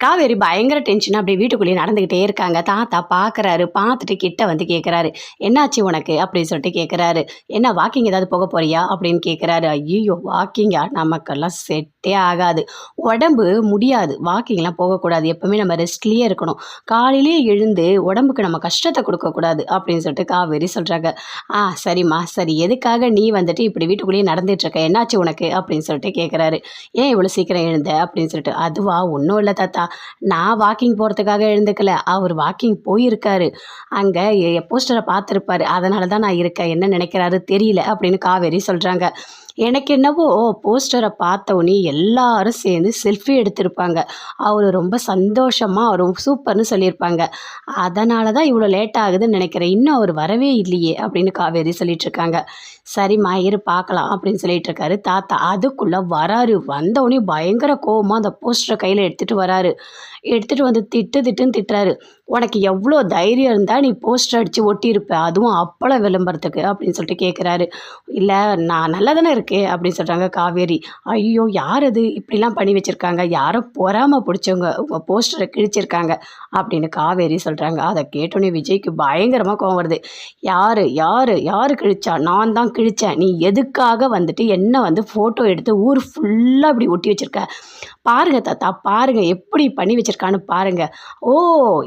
காவேரி பயங்கர டென்ஷனாக அப்படியே வீட்டுக்குள்ளேயே நடந்துக்கிட்டே இருக்காங்க. தாத்தா பார்க்குறாரு. பார்த்துட்டு கிட்ட வந்து கேட்குறாரு, என்னாச்சு உனக்கு அப்படின்னு சொல்லிட்டு கேட்குறாரு. என்ன வாக்கிங் ஏதாவது போக போறியா அப்படின்னு கேட்குறாரு. ஐயோ, வாக்கிங்கா? நமக்கெல்லாம் செட்டே ஆகாது, உடம்பு முடியாது, வாக்கிங்லாம் போகக்கூடாது, எப்பவுமே நம்ம ரெஸ்ட்லேயே இருக்கணும், காலையிலேயே எழுந்து உடம்புக்கு நம்ம கஷ்டத்தை கொடுக்கக்கூடாது அப்படின்னு சொல்லிட்டு காவேரி சொல்கிறாங்க. சரிம்மா, சரி, எதுக்காக நீ வந்துட்டு இப்படி வீட்டுக்குள்ளேயே நடந்துட்டுருக்க, என்னாச்சு உனக்கு அப்படின்னு சொல்லிட்டு கேட்குறாரு. ஏன் இவ்வளோ சீக்கிரம் எழுந்த அப்படின்னு சொல்லிட்டு. அதுவா, ஒன்றும் இல்லை தாத்தா, நான் வாக்கிங் போகிறதுக்காக எழுந்துக்கல, அவர் வாக்கிங் போயிருக்காரு, அங்கே போஸ்டரை பார்த்துருப்பாரு, அதனால தான் நான் இருக்கேன், என்ன நினைக்கிறாரு தெரியல அப்படின்னு காவேரி சொல்கிறாங்க. எனக்கு என்னவோ போஸ்டரை பார்த்தோன்னே எல்லாரும் சேர்ந்து செல்ஃபி எடுத்திருப்பாங்க, அவர் ரொம்ப சந்தோஷமாக அவர் சூப்பர்னு சொல்லியிருப்பாங்க, அதனால தான் இவ்வளோ லேட் ஆகுதுன்னு நினைக்கிறேன், இன்னும் அவர் வரவே இல்லையே அப்படின்னு காவேரி சொல்லிகிட்ருக்காங்க. சரிம்மா, இரு பார்க்கலாம் அப்படின்னு சொல்லிட்டு இருக்காரு தாத்தா. அதுக்குள்ளே வராரு. வந்தவுடனே பயங்கர கோவமாக அந்த போஸ்டரை கையில் எடுத்துகிட்டு வராரு. எடுத்துகிட்டு வந்து திட்டுன்னு திட்டுறாரு. உனக்கு எவ்வளோ தைரியம் இருந்தால் நீ போஸ்டர் அடித்து ஒட்டியிருப்ப, அதுவும் அப்பள விளம்பரத்துக்கு அப்படின்னு சொல்லிட்டு கேட்குறாரு. இல்லை, நான் நல்லா தானே இருக்கேன் அப்படின்னு சொல்கிறாங்க காவேரி. ஐயோ, யார் அது இப்படிலாம் பண்ணி வச்சுருக்காங்க, யாரோ பொறாமல் பிடிச்சவங்க உங்கள் போஸ்டரை கிழிச்சிருக்காங்க அப்படின்னு காவேரி சொல்கிறாங்க. அதை கேட்டோன்னே விஜய்க்கு பயங்கரமாக கோவம் வருது. யார் யார் யார் கிழிச்சா? நான் தான் கிழிச்சேன். நீ எதுக்காக வந்துட்டு என்ன வந்து ஃபோட்டோ எடுத்து ஊர் ஃபுல்லாக இப்படி ஒட்டி வச்சுருக்க? பாருங்கள் தாத்தா, பாருங்கள் எப்படி பண்ணி வச்சுருக்கான்னு பாருங்கள். ஓ,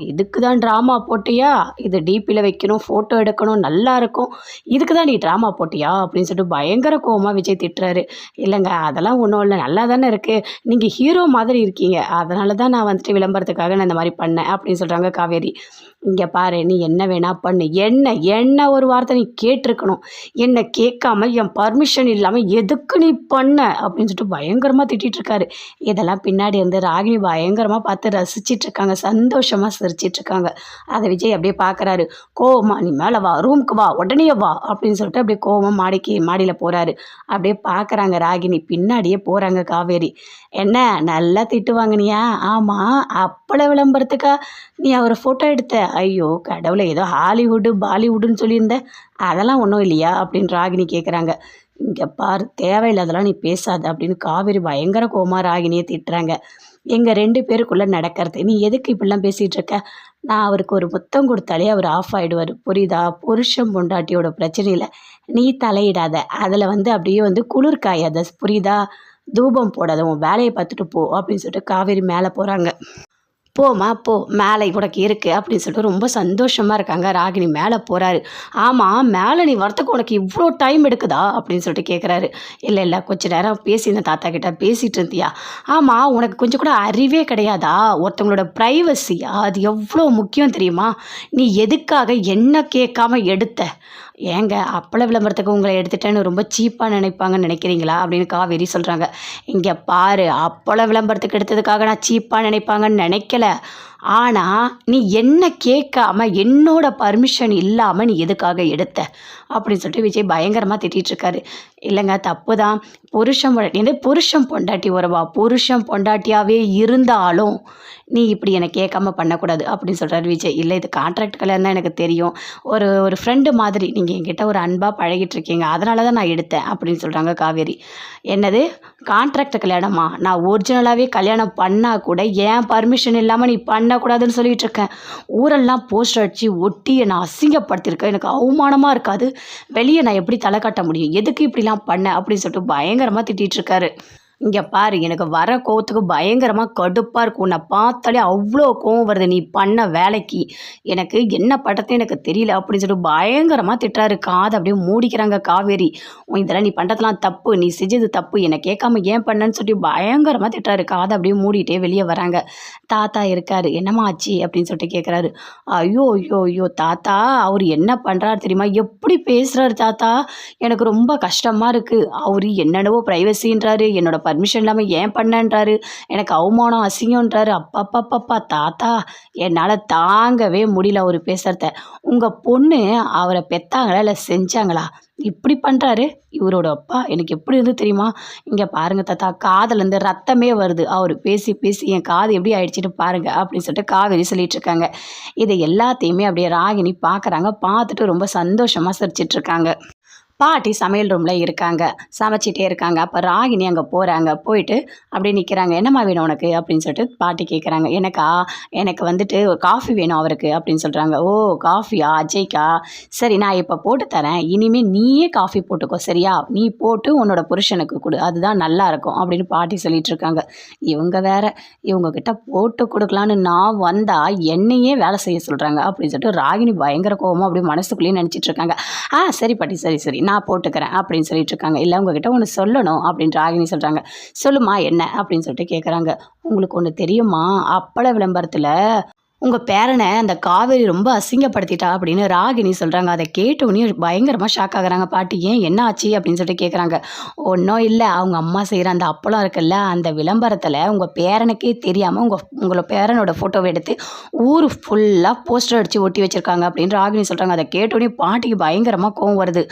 இதுக்கு தான் ட்ராமா போட்டியா? இது டிபியில் வைக்கணும், ஃபோட்டோ எடுக்கணும், நல்லா இருக்கும், இதுக்கு தான் நீ ட்ராமா போட்டியா அப்படின்னு சொல்லிட்டு பயங்கர கோவமாக விஜய் திட்டுறாரு. இல்லைங்க, அதெல்லாம் ஒன்றும் இல்லை, நல்லா தானே இருக்குது, நீங்கள் ஹீரோ மாதிரி இருக்கீங்க, அதனால தான் நான் வந்துட்டு விளம்பரத்துக்காக நான் இந்த மாதிரி பண்ணேன் அப்படின்னு சொல்கிறாங்க காவேரி. இங்கே பாரு, நீ என்ன வேணா பண்ணு, என்ன ஒரு வார்த்தை நீ கேட்டிருக்கணும், என்னை கேட்காம என் பர்மிஷன் இல்லாமல் எதுக்கு நீ பண்ண அப்படின்னு சொல்லிட்டு பயங்கரமாக திட்டிகிட்ருக்காரு. இதெல்லாம் பின்னாடி இருந்து ராகினி பயங்கரமாக பார்த்து ரசிச்சிட்ருக்காங்க, சந்தோஷமாக சிரிச்சிட்ருக்காங்க. அதை விஜய் அப்படியே பார்க்குறாரு. கோவமா, நீ மேலே வா, ரூமுக்கு வா, உடனே வா அப்படின்னு சொல்லிட்டு அப்படியே கோவமாக மாடியில் போகிறாரு. அப்படியே பார்க்குறாங்க ராகினி, பின்னாடியே போகிறாங்க காவேரி. என்ன நல்லா திட்டு வாங்கினியா? ஆமாம், அப்பள விளம்பரத்துக்கா நீ அவரை ஃபோட்டோ எடுத்த? ஐயோ கடவுளை, ஏதோ ஹாலிவுட்டு பாலிவுட்டுன்னு சொல்லியிருந்த, அதெல்லாம் ஒன்றும் இல்லையா அப்படின்னு ராகினி கேட்குறாங்க. இங்கே பாரு, தேவையில்லாதெல்லாம் நீ பேசாத அப்படின்னு காவேரி பயங்கர கோவமாக ராகினியை திட்டுறாங்க. எங்கள் 2 பேருக்குள்ளே நடக்கிறது நீ எதுக்கு இப்படிலாம் பேசிகிட்டு இருக்க? நான் அவருக்கு ஒரு முத்தம் கொடுத்தாலே அவர் ஆஃப் ஆகிடுவார், புரியுதா? புருஷன் பொண்டாட்டியோட பிரச்சனையில் நீ தலையிடாத, அதில் வந்து அப்படியே வந்து குளிர் காயாத, புரியுதா? தூபம் போடாத, உன் வேலையை பார்த்துட்டு போ அப்படின்னு சொல்லிட்டு காவேரி மேலே போகிறாங்க. போம்மா போ, மேலே உனக்கு இருக்குது அப்படின்னு சொல்லிட்டு ரொம்ப சந்தோஷமாக இருக்காங்க. ராகினி மேலே போகிறாரு. ஆமாம், மேலே நீ வரத்துக்கு உனக்கு இவ்வளோ டைம் எடுக்குதா அப்படின்னு சொல்லிட்டு கேட்குறாரு. இல்லை, கொஞ்சம் நேரம் பேசியிருந்தேன் தாத்தா கிட்ட, பேசிகிட்டு இருந்தியா? ஆமாம், உனக்கு கொஞ்சம் கூட அறிவே கிடையாதா? ஒருத்தவங்களோட ப்ரைவசி அது எவ்வளோ முக்கியம் தெரியுமா? நீ எதுக்காக என்ன கேட்காம எடுத்த? ஏங்க, அப்பள விளம்பரத்துக்கு உங்களை எடுத்துட்டேன்னு ரொம்ப சீப்பாக நினைப்பாங்கன்னு நினைக்கிறீங்களா அப்படின்னு காவேரி சொல்கிறாங்க. இங்கே பாரு, அப்பள விளம்பரத்துக்கு எடுத்ததுக்காக நான் சீப்பாக நினைப்பாங்கன்னு நினைக்கல, ஆனால் நீ என்ன கேட்காம என்னோட பர்மிஷன் இல்லாமல் நீ எதுக்காக எடுத்த அப்படின்னு சொல்லிட்டு விஜய் பயங்கரமாக திட்டிகிட்ருக்காரு. இல்லைங்க, தப்பு தான், புருஷன் பொண்டாட்டி உறவா? புருஷன் பொண்டாட்டியாகவே இருந்தாலும் நீ இப்படி என்னை கேட்காம பண்ணக்கூடாது அப்படின்னு சொல்கிறாரு விஜய். இல்லை, இது கான்ட்ராக்ட் கல்யாணம் தான், எனக்கு தெரியும், ஒரு ஃப்ரெண்டு மாதிரி நீங்கள் என்கிட்ட ஒரு அன்பாக பழகிட்டுருக்கீங்க, அதனால தான் நான் எடுத்தேன் அப்படின்னு சொல்கிறாங்க காவேரி. என்னது கான்ட்ராக்ட் கல்யாணமா? நான் ஒரிஜினலாகவே கல்யாணம் பண்ணால் கூட ஏன் பர்மிஷன் இல்லாமல் நீ பண்ணக்கூடாதுன்னு சொல்லிகிட்டு இருக்கேன். ஊரெல்லாம் போஸ்டர் அடித்து ஒட்டி என்னை அசிங்கப்படுத்தியிருக்கேன், எனக்கு அவமானமாக இருக்காது? வெளியே நான் எப்படி தலை காட்ட முடியும்? எதுக்கு இப்படிலாம் பண்ண அப்படின்னு சொல்லிட்டு பயங்கரமாக திட்டிகிட்ருக்காரு. இங்கே பாரு, எனக்கு வர கோவத்துக்கு பயங்கரமாக கடுப்பாக இருக்கும், உன்னை பார்த்தாலே அவ்வளோ கோவம் வருது, நீ பண்ண வேலைக்கு எனக்கு என்ன பட்டத்தை எனக்கு தெரியல அப்படின்னு சொல்லிட்டு பயங்கரமாக திட்டுறாரு. காதை அப்படியே மூடிக்கிறாங்க காவேரி. இதெல்லாம் நீ பண்ணுறதுலாம் தப்பு, நீ செஞ்சது தப்பு, என்னை கேட்காம ஏன் பண்ணன்னு சொல்லி பயங்கரமாக திட்டுறாரு. காதை அப்படியே மூடிட்டே வெளியே வராங்க. தாத்தா இருக்காரு. என்னம்மா ஆச்சு அப்படின்னு சொல்லிட்டு கேட்குறாரு. ஐயோ தாத்தா, அவர் என்ன பண்ணுறாரு தெரியுமா? எப்படி பேசுகிறாரு தாத்தா, எனக்கு ரொம்ப கஷ்டமாக இருக்குது. அவர் என்னென்னவோ ப்ரைவசின்றாரு, என்னோட பர்மிஷன் இல்லாமல் ஏன் பண்ணன்றாரு, எனக்கு அவமானம் அசிங்கன்றாரு. அப்பப்பப்பப்பா தாத்தா, என்னால் தாங்கவே முடியல அவர் பேசுகிறத. உங்கள் பொண்ணு அவரை பெற்றாங்களா இல்லை செஞ்சாங்களா? இப்படி பண்ணுறாரு இவரோட அப்பா, எனக்கு எப்படி இருந்து தெரியுமா? இங்கே பாருங்கள் தாத்தா, காதுலேருந்து ரத்தமே வருது, அவர் பேசி என் காது எப்படி ஆயிடுச்சுட்டு பாருங்கள் அப்படின்னு சொல்லிட்டு காவேரி சொல்லிகிட்ருக்காங்க. இதை எல்லாத்தையுமே அப்படியே ராகினி பார்க்குறாங்க. பார்த்துட்டு ரொம்ப சந்தோஷமாக சிரிச்சிட்ருக்காங்க. பாட்டி சமையல் ரூமில் இருக்காங்க, சமைச்சிட்டே இருக்காங்க. அப்போ ராகினி அங்கே போகிறாங்க. போயிட்டு அப்படியே நிற்கிறாங்க. என்னம்மா வேணும் உனக்கு அப்படின்னு சொல்லிட்டு பாட்டி கேட்குறாங்க. எனக்கா, எனக்கு வந்துட்டு ஒரு காஃபி வேணும் அவருக்கு அப்படின்னு சொல்கிறாங்க. ஓ, காஃபியா அஜய்க்கா, சரி நான் இப்போ போட்டு தரேன், இனிமேல் நீயே காஃபி போட்டுக்கோ சரியா, நீ போட்டு உன்னோட புருஷனுக்கு கொடு, அதுதான் நல்லா இருக்கும் அப்படின்னு பாட்டி சொல்லிட்டு இருக்காங்க. இவங்க வேற, இவங்க கிட்ட போட்டு கொடுக்கலான்னு நான் வந்தால் என்னையே வேலை செய்ய சொல்கிறாங்க அப்படின்னு சொல்லிட்டு ராகினி பயங்கர கோவமாக அப்படியே மனசுக்குள்ளேயே நினச்சிட்டு இருக்காங்க. சரி பாட்டி, சரி சரி நான் போட்டுக்கிறேன் அப்படின்னு சொல்லிட்டு இருக்காங்க. இல்லை உங்ககிட்ட ஒன்று சொல்லணும் அப்படின்னு ராகினி சொல்கிறாங்க. சொல்லுமா என்ன அப்படின்னு சொல்லிட்டு கேட்குறாங்க. உங்களுக்கு ஒன்று தெரியுமா, அப்பள விளம்பரத்தில் உங்கள் பேரனை அந்த காவேரி ரொம்ப அசிங்கப்படுத்திட்டா அப்படின்னு ராகினி சொல்கிறாங்க. அதை கேட்டோன்னே பயங்கரமாக ஷாக் ஆகுறாங்க பாட்டி. ஏன் என்ன ஆச்சு அப்படின்னு சொல்லிட்டு கேட்குறாங்க. ஒன்றும் இல்லை, அவங்க அம்மா செய்கிற அந்த அப்பளம் இருக்குல்ல, அந்த விளம்பரத்தில் உங்கள் பேரனுக்கே தெரியாமல் உங்களோட பேரனோட ஃபோட்டோவை எடுத்து ஊர் ஃபுல்லாக போஸ்டர் அடித்து ஒட்டி வச்சுருக்காங்க அப்படின்னு ராகினி சொல்கிறாங்க. அதை கேட்டோன்னே பாட்டிக்கு பயங்கரமாக கோவம் வருது.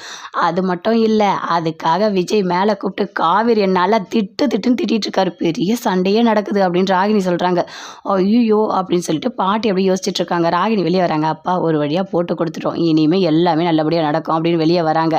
அது மட்டும் இல்லை, அதுக்காக விஜய் மேலே கூப்பிட்டு காவேரி என்னால் திட்டுன்னு திட்டிகிட்டு இருக்காரு. பெரிய சண்டையே நடக்குது அப்படின்னு ராகினி சொல்கிறாங்க. ஐயோ அப்படின்னு சொல்லிட்டு பாட்டி அப்படி யோசிச்சுட்டு இருக்காங்க. ராகினி வெளியே வராங்க. அப்பா ஒரு வழியாக போட்டு கொடுத்துட்டோம், இனிமேல் எல்லாமே நல்லபடியாக நடக்கும் அப்படின்னு வெளியே வராங்க.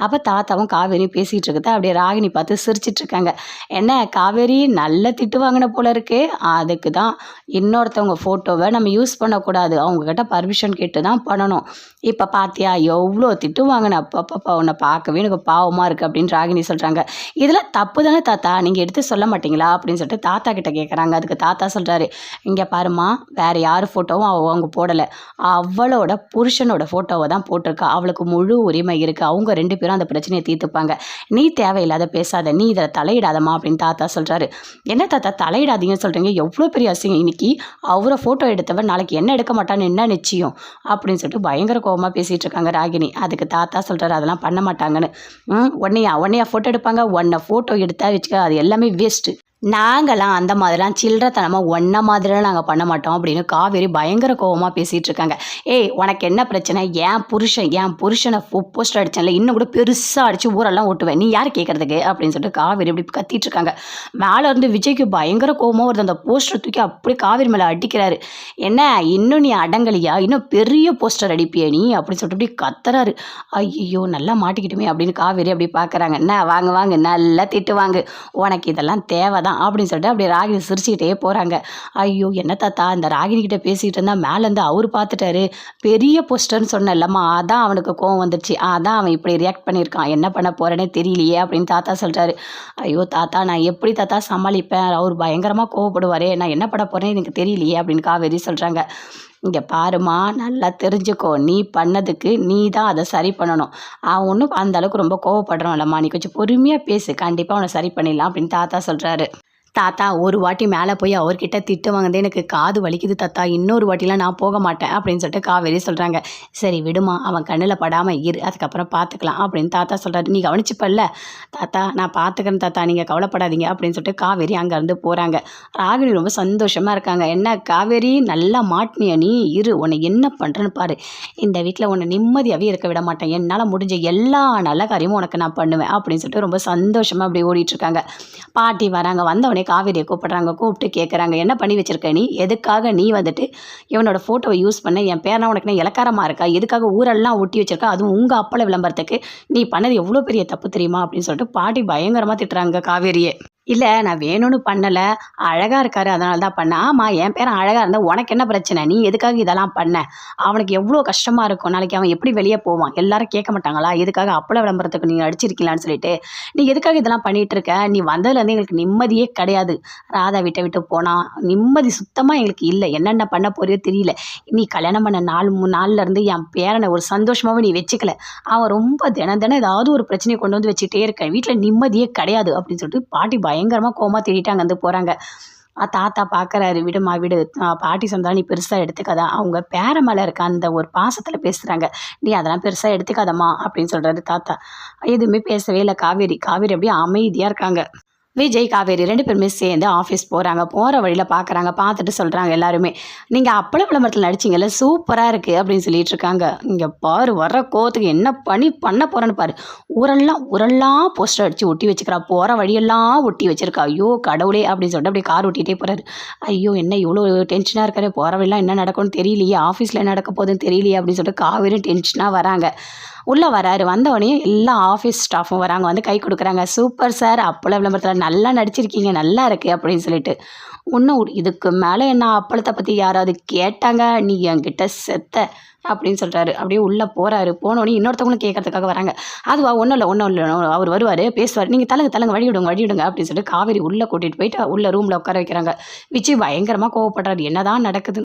அப்போ தாத்தாவும் காவேரியும் பேசிகிட்டு இருக்கத அப்படியே ராகினி பார்த்து சிரிச்சிட்டு இருக்காங்க. என்ன காவேரி, நல்ல திட்டு வாங்கின போல இருக்கு, அதுக்கு தான் இன்னொருத்தவங்க ஃபோட்டோவை நம்ம யூஸ் பண்ணக்கூடாது, அவங்கக்கிட்ட பர்மிஷன் கேட்டு தான் பண்ணணும். இப்போ பார்த்தியா எவ்வளோ திட்டு வாங்கின, அப்பப்பா உன்னை பார்க்கவே எனக்கு பாவமாக இருக்குது அப்படின்னு ராகினி சொல்கிறாங்க. இதெல்லாம் தப்பு தானே தாத்தா, நீங்கள் எடுத்து சொல்ல மாட்டீங்களா அப்படின்னு சொல்லிட்டு தாத்தா கிட்ட கேட்குறாங்க. அதுக்கு தாத்தா சொல்கிறாரு, இங்கே பாருமா, வேறு யார் ஃபோட்டோவும் அவங்க போடலை, அவளோட புருஷனோட ஃபோட்டோவை தான் போட்டிருக்கா, அவளுக்கு முழு உரிமை இருக்குது, அவங்க 2 பேரும் அந்த பிரச்சனையை தீர்த்துப்பாங்க, நீ தேவையில்லாத பேசாத, நீ இதில் தலையிடாதம்மா அப்படின்னு தாத்தா சொல்கிறாரு. என்ன தாத்தா தலையிடாதீங்கன்னு சொல்கிறீங்க, எவ்வளோ பெரிய அசிங்கம், இன்னைக்கு அவரை ஃபோட்டோ எடுத்தவன் நாளைக்கு என்ன எடுக்க மாட்டான்னு என்ன நிச்சயம் அப்படின்னு சொல்லிட்டு பயங்கர கோபமாக பேசிகிட்டு இருக்காங்க ராகினி. அதுக்கு தாத்தா சொல்கிறாரு, அதெல்லாம் பண்ண மாட்டாங்கன்னு. உன்னையா ஃபோட்டோ எடுப்பாங்க, உன்னை ஃபோட்டோ எடுத்தா வச்சுக்க, அது எல்லாமே வேஸ்ட்டு, நாங்களாம் அந்த மாதிரிலாம் சில்லறத்தனமாக ஒன்றை மாதிரிலாம் நாங்கள் பண்ண மாட்டோம் அப்படின்னு காவேரி பயங்கர கோவமாக பேசிகிட்டு இருக்காங்க. ஏய் உனக்கு என்ன பிரச்சனை, என் புருஷனை போஸ்டர் அடித்தேன்ல, இன்னும் கூட பெருசாக அடித்து ஊரெல்லாம் ஓட்டுவேன், நீ யார் கேட்குறதுக்கு அப்படின்னு சொல்லிட்டு காவேரி இப்படி கத்திட்டு இருக்காங்க. மேலே இருந்து விஜய்க்கு பயங்கர கோவமாக வருது. அந்த போஸ்டர் தூக்கி அப்படியே காவேரி மேலே அடிக்கிறாரு. என்ன இன்னும் நீ அடங்கலியா, இன்னும் பெரிய போஸ்டர் அடிப்பியா நீ அப்படின்னு சொல்லிட்டு இப்படி கத்துறாரு. ஐயோ நல்லா மாட்டிக்கிட்டுமே அப்படின்னு காவேரி அப்படி பார்க்குறாங்க. என்ன வாங்க நல்லா திட்டு வாங்கு, உனக்கு இதெல்லாம் தேவை அப்படின்னு சொல்லிட்டு அப்படியே ராகினி சிரிச்சுக்கிட்டே போகிறாங்க. ஐயோ என்ன தாத்தா, இந்த ராகினி கிட்ட பேசிகிட்டு இருந்தால் மேலேருந்து அவர் பார்த்துட்டாரு, பெரிய போஸ்டர்னு சொன்னேன்லம்மா, அதான் அவனுக்கு கோவம் வந்துடுச்சு, அதான் அவன் இப்படி ரியாக்ட் பண்ணியிருக்கான், என்ன பண்ண போகிறேனே தெரியலையே அப்படின்னு தாத்தா சொல்கிறாரு. ஐயோ தாத்தா, நான் எப்படி தாத்தா சமாளிப்பேன், அவர் பயங்கரமாக கோவப்படுவாரே, நான் என்ன பண்ண போகிறேன்னு எனக்கு தெரியலையே அப்படின்னு காவேரி சொல்கிறாங்க. இங்கே பாருமா, நல்லா தெரிஞ்சுக்கோ, நீ பண்ணதுக்கு நீ தான் அதை சரி பண்ணணும், அவன் ஒன்றும் அந்த அளவுக்கு ரொம்ப கோவப்படுறான் இல்லைம்மா, நீ கொஞ்சம் பொறுமையாக பேசு, கண்டிப்பாக அவனை சரி பண்ணிடலாம் அப்படின்னு தாத்தா சொல்கிறாரு. தாத்தா ஒரு வாட்டி மேலே போய் அவர்கிட்ட திட்டு வாங்குது, எனக்கு காது வலிக்குது தாத்தா, இன்னொரு வாட்டிலாம் நான் போக மாட்டேன் அப்படின்னு சொல்லிட்டு காவேரி சொல்கிறாங்க. சரி விடுமா, அவன் கண்ணில் படாமல் இரு, அதுக்கப்புறம் பார்த்துக்கலாம் அப்படின்னு தாத்தா சொல்கிறாரு. நீ கவனிச்சுப்பல்ல தாத்தா, நான் பார்த்துக்கிறேன் தாத்தா, நீங்கள் கவலைப்படாதீங்க அப்படின்னு சொல்லிட்டு காவேரி அங்கேருந்து போகிறாங்க. ராகினி ரொம்ப சந்தோஷமாக இருக்காங்க. என்ன காவேரி, நல்லா மாட்டினியா நீ, இரு உன்னை என்ன பண்ணுறேன்னு பாரு, இந்த வீட்டில் உன்னை நிம்மதியாகவே இருக்க விட மாட்டேன், என்னால் முடிஞ்ச எல்லா நல்ல காரியமும் உனக்கு நான் பண்ணுவேன் அப்படின்னு சொல்லிட்டு ரொம்ப சந்தோஷமாக அப்படி ஓடிட்டுருக்காங்க. பாட்டி வராங்க. வந்தவொடனே காவேரியை கூப்பிட்றாங்க. கூப்பிட்டு கேட்குறாங்க, என்ன பண்ணி வச்சிருக்க நீ, எதுக்காக நீ வந்துட்டு இவனோட ஃபோட்டோவை யூஸ் பண்ண, என் பேரனா உனக்கு என்ன இலக்காரமாக இருக்கா, எதுக்காக ஊரெல்லாம் ஒட்டி வச்சிருக்கா, அதுவும் உங்கள் அப்பள விளம்பரத்துக்கு, நீ பண்ணது எவ்வளோ பெரிய தப்பு தெரியுமா அப்படின்னு சொல்லிட்டு பாட்டி பயங்கரமாக திட்டுறாங்க காவேரியை. இல்லை நான் வேணும்னு பண்ணலை, அழகாக இருக்காரு அதனால தான் பண்ணேன். ஆமாம் என் பேரன் அழகாக இருந்தால் உனக்கு என்ன பிரச்சனை, நீ எதுக்காக இதெல்லாம் பண்ண, அவனுக்கு எவ்வளோ கஷ்டமாக இருக்கும், நாளைக்கு அவன் எப்படி வெளியே போவான், எல்லாரும் கேட்க மாட்டாங்களா, எதுக்காக அப்பள விளம்பரத்துக்கு நீங்கள் அடிச்சிருக்கீங்களான்னு சொல்லிட்டு, நீ எதுக்காக இதெல்லாம் பண்ணிகிட்டு இருக்க, நீ வந்ததுலேருந்து எங்களுக்கு நிம்மதியே கிடையாது, ராதா விட்டு போனால் நிம்மதி சுத்தமாக எங்களுக்கு இல்லை, என்னென்ன பண்ண போறியோ தெரியல, நீ கல்யாணம் பண்ண 3 நாள்லேருந்து என் பேரனை ஒரு சந்தோஷமாகவே நீ வச்சுக்கல, அவன் ரொம்ப தினம் ஏதாவது ஒரு பிரச்சனையை கொண்டு வந்து வச்சுட்டே இருக்கேன், வீட்டில் நிம்மதியே கிடையாது அப்படின்னு சொல்லிட்டு பாட்டி பயங்கரமாக கோமா திட்டிட்டு அங்கேருந்து போகிறாங்க. தாத்தா பார்க்குறாரு. விடுமா விடு, பாட்டி சொன்னாலும் நீ பெருசாக எடுத்துக்காதா, அவங்க பேர மேலே இருக்க அந்த ஒரு பாசத்தில் பேசுகிறாங்க, நீ அதெல்லாம் பெருசாக எடுத்துக்காதம்மா அப்படின்னு சொல்கிறாரு தாத்தா. எதுவுமே பேசவே இல்லை காவேரி அப்படியே அமைதியாக இருக்காங்க. விஜய் காவேரி 2 பேருமே சேர்ந்து ஆஃபீஸ் போகிறாங்க. போகிற வழியில் பார்க்குறாங்க. பார்த்துட்டு சொல்கிறாங்க எல்லாருமே, நீங்கள் அப்பள விளம்பரத்தில் நடிச்சிங்கல்ல, சூப்பராக இருக்குது அப்படின்னு சொல்லிட்டு இருக்காங்க. இங்கே பாரு, வர்ற கோவத்துக்கு என்ன பண்ண போகிறேன்னு பாரு, ஊரெல்லாம் போஸ்டர் அடித்து ஒட்டி வச்சுக்கிறா, போகிற வழியெல்லாம் ஒட்டி வச்சிருக்கா, ஐயோ கடவுளே அப்படின்னு சொல்லிட்டு அப்படியே கார் ஓட்டிகிட்டே போகிறாரு. ஐயோ என்ன இவ்வளோ டென்ஷனாக இருக்காரு, போகிற வழியெல்லாம் என்ன நடக்கும்னு தெரியலையே, ஆஃபீஸில் என்ன நடக்க போகுதுன்னு தெரியலையே அப்படின்னு சொல்லிட்டு காவேரி டென்ஷனாக வராங்க. உள்ளே வராரு. வந்தவொடனே எல்லா ஆஃபீஸ் ஸ்டாஃபும் வராங்க. வந்து கை கொடுக்குறாங்க. சூப்பர் சார், அப்பள விளம்பரத்தில் நல்லா நடிச்சிருக்கீங்க, நல்லா இருக்கு அப்படின்னு சொல்லிட்டு. இன்னும் இதுக்கு மேலே என்ன அப்பளத்தை பற்றி யாராவது கேட்டாங்க, நீ என்கிட்ட செத்த அப்படின்னு சொல்கிறாரு. அப்படியே உள்ளே போகிறாரு. போனோடனே இன்னொருத்தவங்களும் கேட்கறதுக்காக வராங்க. அதுவா ஒன்றும் இல்லை ஒன்றும் இல்லை, அவர் வருவார், பேசுவார், நீங்கள் தலங்க வழி விடுங்க வழி விடுங்க அப்படின்னு சொல்லிட்டு காவேரி உள்ளே கூட்டிகிட்டு போயிட்டு உள்ள ரூமில் உட்கார வைக்கிறாங்க. விஜய் பயங்கரமாக கோவப்படுறாரு. என்னதான் நடக்குது